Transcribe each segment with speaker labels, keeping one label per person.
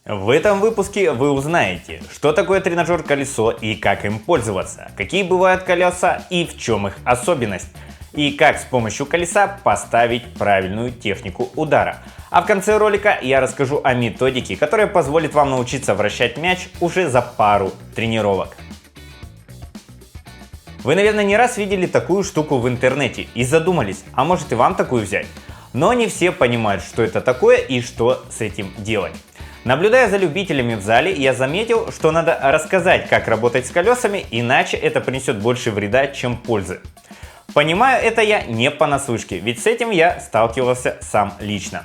Speaker 1: В этом выпуске вы узнаете, что такое тренажер-колесо и как им пользоваться, какие бывают колеса и в чем их особенность, и как с помощью колеса поставить правильную технику удара. А в конце ролика я расскажу о методике, которая позволит вам научиться вращать мяч уже за пару тренировок. Вы, наверное, не раз видели такую штуку в интернете и задумались, а может и вам такую взять? Но не все понимают, что это такое и что с этим делать. Наблюдая за любителями в зале, я заметил, что надо рассказать, как работать с колесами, иначе это принесет больше вреда, чем пользы. Понимаю это я не понаслышке, ведь с этим я сталкивался сам лично.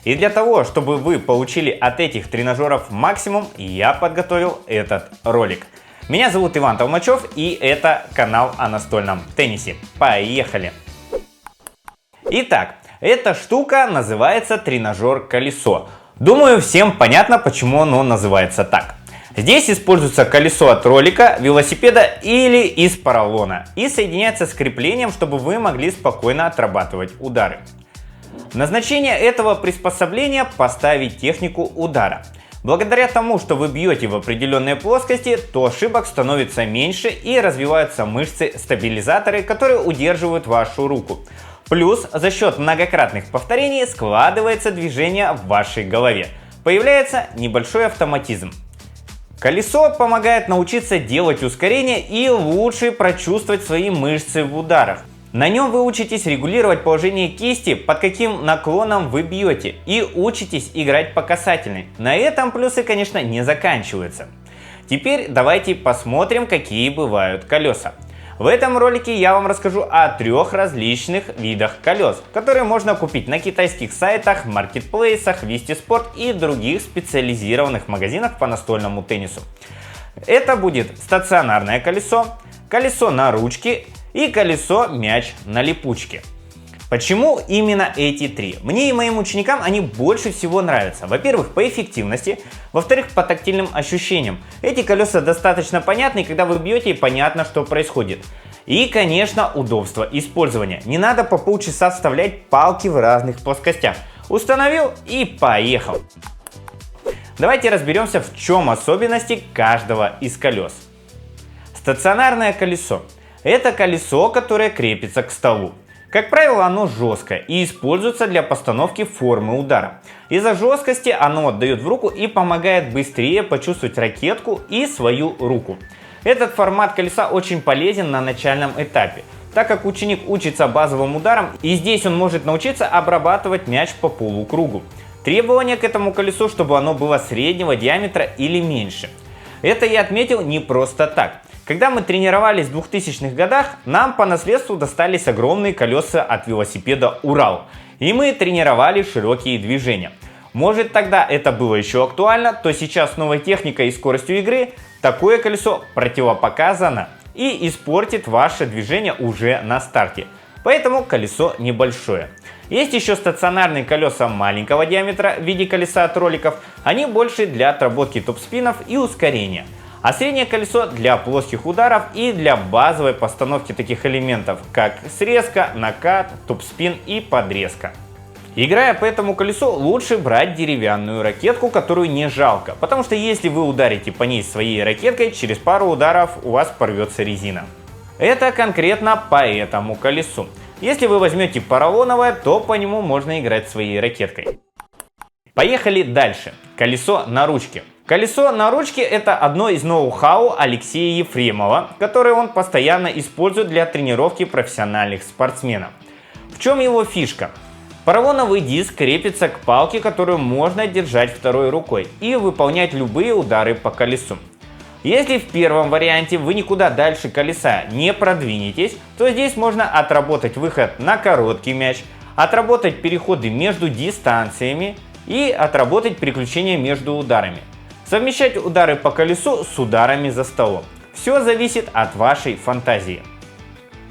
Speaker 1: И для того, чтобы вы получили от этих тренажеров максимум, я подготовил этот ролик. Меня зовут Иван Толмачев, и это канал о настольном теннисе. Поехали! Итак, эта штука называется тренажер-колесо. Думаю, всем понятно, почему оно называется так. Здесь используется колесо от ролика, велосипеда или из поролона и соединяется с креплением, чтобы вы могли спокойно отрабатывать удары. Назначение этого приспособления – поставить технику удара. Благодаря тому, что вы бьете в определенные плоскости, то ошибок становится меньше и развиваются мышцы-стабилизаторы, которые удерживают вашу руку. Плюс за счет многократных повторений складывается движение в вашей голове. Появляется небольшой автоматизм. Колесо помогает научиться делать ускорение и лучше прочувствовать свои мышцы в ударах. На нем вы учитесь регулировать положение кисти, под каким наклоном вы бьете, и учитесь играть по касательной. На этом плюсы, конечно, не заканчиваются. Теперь давайте посмотрим, какие бывают колеса. В этом ролике я вам расскажу о 3 различных видах колес, которые можно купить на китайских сайтах, маркетплейсах, Вистиспорт и других специализированных магазинах по настольному теннису. Это будет стационарное колесо, колесо на ручке и колесо мяч на липучке. Почему именно эти 3? Мне и моим ученикам они больше всего нравятся. Во-первых, по эффективности, во-вторых, по тактильным ощущениям. Эти колеса достаточно понятны, когда вы бьете, и понятно, что происходит. И, конечно, удобство использования. Не надо по полчаса вставлять палки в разных плоскостях. Установил и поехал. Давайте разберемся, в чем особенности каждого из колес. Стационарное колесо. Это колесо, которое крепится к столу. Как правило, оно жесткое и используется для постановки формы удара. Из-за жесткости оно отдает в руку и помогает быстрее почувствовать ракетку и свою руку. Этот формат колеса очень полезен на начальном этапе, так как ученик учится базовым ударам, и здесь он может научиться обрабатывать мяч по полукругу. Требования к этому колесу, чтобы оно было среднего диаметра или меньше. Это я отметил не просто так. Когда мы тренировались в 2000-х годах, нам по наследству достались огромные колеса от велосипеда «Урал», и мы тренировали широкие движения. Может, тогда это было еще актуально, то сейчас с новой техникой и скоростью игры такое колесо противопоказано и испортит ваше движение уже на старте. Поэтому колесо небольшое. Есть еще стационарные колеса маленького диаметра в виде колеса от роликов, они больше для отработки топ-спинов и ускорения. А среднее колесо для плоских ударов и для базовой постановки таких элементов, как срезка, накат, топ-спин и подрезка. Играя по этому колесу, лучше брать деревянную ракетку, которую не жалко, потому что если вы ударите по ней своей ракеткой, через пару ударов у вас порвется резина. Это конкретно по этому колесу. Если вы возьмете поролоновое, то по нему можно играть своей ракеткой. Поехали дальше. Колесо на ручке. Колесо на ручке – это одно из ноу-хау Алексея Ефремова, которое он постоянно использует для тренировки профессиональных спортсменов. В чем его фишка? Поролоновый диск крепится к палке, которую можно держать второй рукой и выполнять любые удары по колесу. Если в первом варианте вы никуда дальше колеса не продвинетесь, то здесь можно отработать выход на короткий мяч, отработать переходы между дистанциями и отработать переключение между ударами. Совмещать удары по колесу с ударами за столом. Все зависит от вашей фантазии.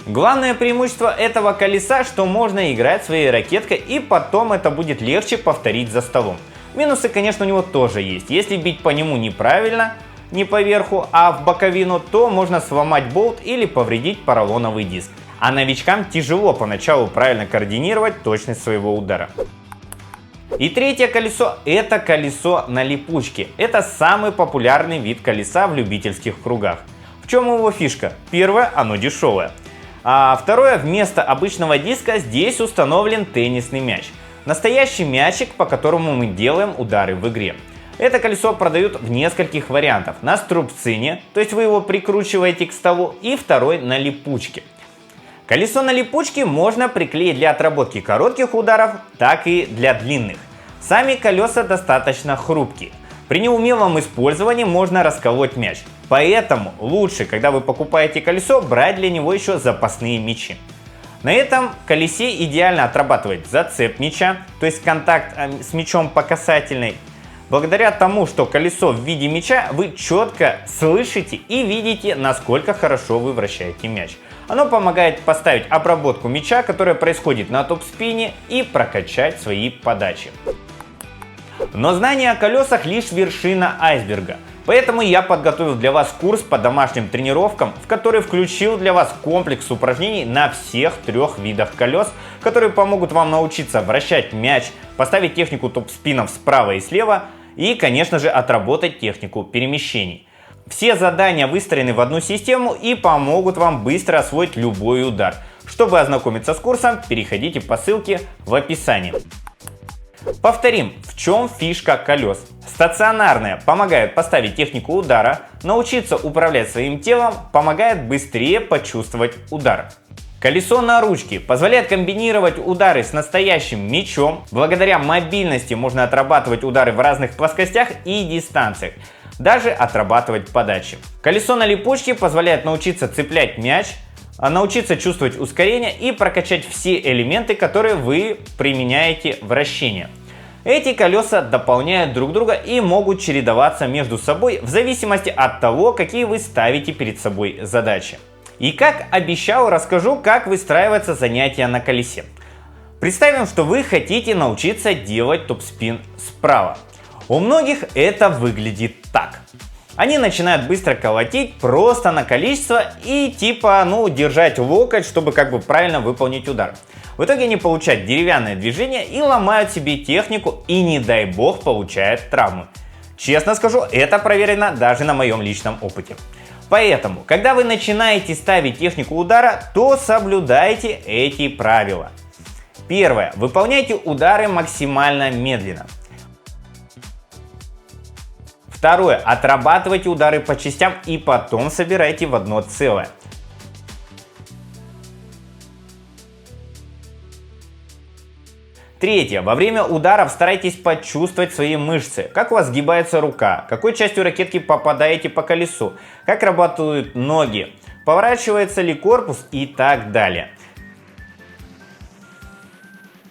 Speaker 1: Главное преимущество этого колеса, что можно играть своей ракеткой и потом это будет легче повторить за столом. Минусы, конечно, у него тоже есть. Если бить по нему неправильно, не по верху, а в боковину, то можно сломать болт или повредить поролоновый диск. А новичкам тяжело поначалу правильно координировать точность своего удара. И третье колесо – это колесо на липучке. Это самый популярный вид колеса в любительских кругах. В чем его фишка? Первое – оно дешевое. А второе – вместо обычного диска здесь установлен теннисный мяч. Настоящий мячик, по которому мы делаем удары в игре. Это колесо продают в нескольких вариантах. На струбцине, то есть вы его прикручиваете к столу, и второй на липучке. Колесо на липучке можно приклеить для отработки коротких ударов, так и для длинных. Сами колеса достаточно хрупкие. При неумелом использовании можно расколоть мяч. Поэтому лучше, когда вы покупаете колесо, брать для него еще запасные мячи. На этом колесе идеально отрабатывать зацеп мяча, то есть контакт с мячом по касательной. Благодаря тому, что колесо в виде мяча, вы четко слышите и видите, насколько хорошо вы вращаете мяч. Оно помогает поставить обработку мяча, которая происходит на топ-спине, и прокачать свои подачи. Но знание о колесах лишь вершина айсберга. Поэтому я подготовил для вас курс по домашним тренировкам, в который включил для вас комплекс упражнений на всех 3 видах колес, которые помогут вам научиться вращать мяч, поставить технику топ-спинов справа и слева и, конечно же, отработать технику перемещений. Все задания выстроены в одну систему и помогут вам быстро освоить любой удар. Чтобы ознакомиться с курсом, переходите по ссылке в описании. Повторим, в чем фишка колес. Стационарная помогает поставить технику удара, научиться управлять своим телом, помогает быстрее почувствовать удар. Колесо на ручке позволяет комбинировать удары с настоящим мячом. Благодаря мобильности можно отрабатывать удары в разных плоскостях и дистанциях. Даже отрабатывать подачи. Колесо на липучке позволяет научиться цеплять мяч, научиться чувствовать ускорение и прокачать все элементы, которые вы применяете в вращении. Эти колеса дополняют друг друга и могут чередоваться между собой в зависимости от того, какие вы ставите перед собой задачи. И как обещал, расскажу, как выстраивается занятие на колесе. Представим, что вы хотите научиться делать топ-спин справа. У многих это выглядит так. Они начинают быстро колотить просто на количество и держать локоть, чтобы правильно выполнить удар. В итоге они получают деревянное движение и ломают себе технику и, не дай бог, получают травмы. Честно скажу, это проверено даже на моем личном опыте. Поэтому, когда вы начинаете ставить технику удара, то соблюдайте эти правила. Первое. Выполняйте удары максимально медленно. Второе. Отрабатывайте удары по частям и потом собирайте в одно целое. Третье. Во время ударов старайтесь почувствовать свои мышцы. Как у вас сгибается рука, какой частью ракетки попадаете по колесу, как работают ноги, поворачивается ли корпус и так далее.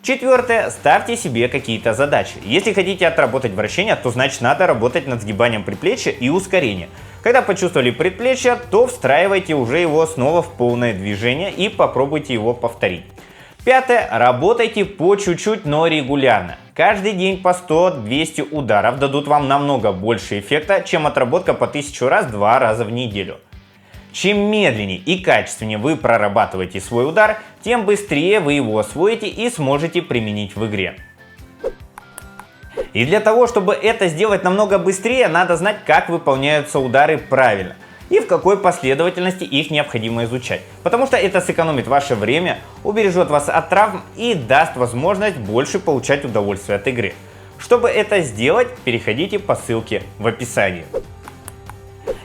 Speaker 1: Четвертое. Ставьте себе какие-то задачи. Если хотите отработать вращение, то значит надо работать над сгибанием предплечья и ускорением. Когда почувствовали предплечье, то встраивайте уже его снова в полное движение и попробуйте его повторить. Пятое. Работайте по чуть-чуть, но регулярно. Каждый день по 100-200 ударов дадут вам намного больше эффекта, чем отработка по 1000 раз 2 раза в неделю. Чем медленнее и качественнее вы прорабатываете свой удар, тем быстрее вы его освоите и сможете применить в игре. И для того, чтобы это сделать намного быстрее, надо знать, как выполняются удары правильно и в какой последовательности их необходимо изучать. Потому что это сэкономит ваше время, убережет вас от травм и даст возможность больше получать удовольствие от игры. Чтобы это сделать, переходите по ссылке в описании.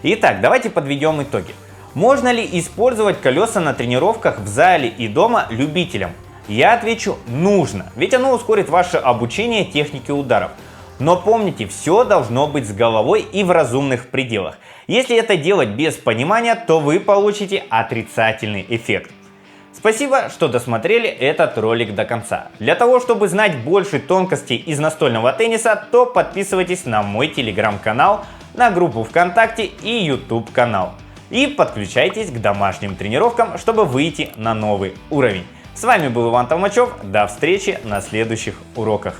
Speaker 1: Итак, давайте подведем итоги. Можно ли использовать колеса на тренировках в зале и дома любителям? Я отвечу: нужно, ведь оно ускорит ваше обучение технике ударов. Но помните, все должно быть с головой и в разумных пределах. Если это делать без понимания, то вы получите отрицательный эффект. Спасибо, что досмотрели этот ролик до конца. Для того, чтобы знать больше тонкостей из настольного тенниса, то подписывайтесь на мой телеграм-канал, на группу ВКонтакте и YouTube канал. И подключайтесь к домашним тренировкам, чтобы выйти на новый уровень. С вами был Иван Толмачев. До встречи на следующих уроках.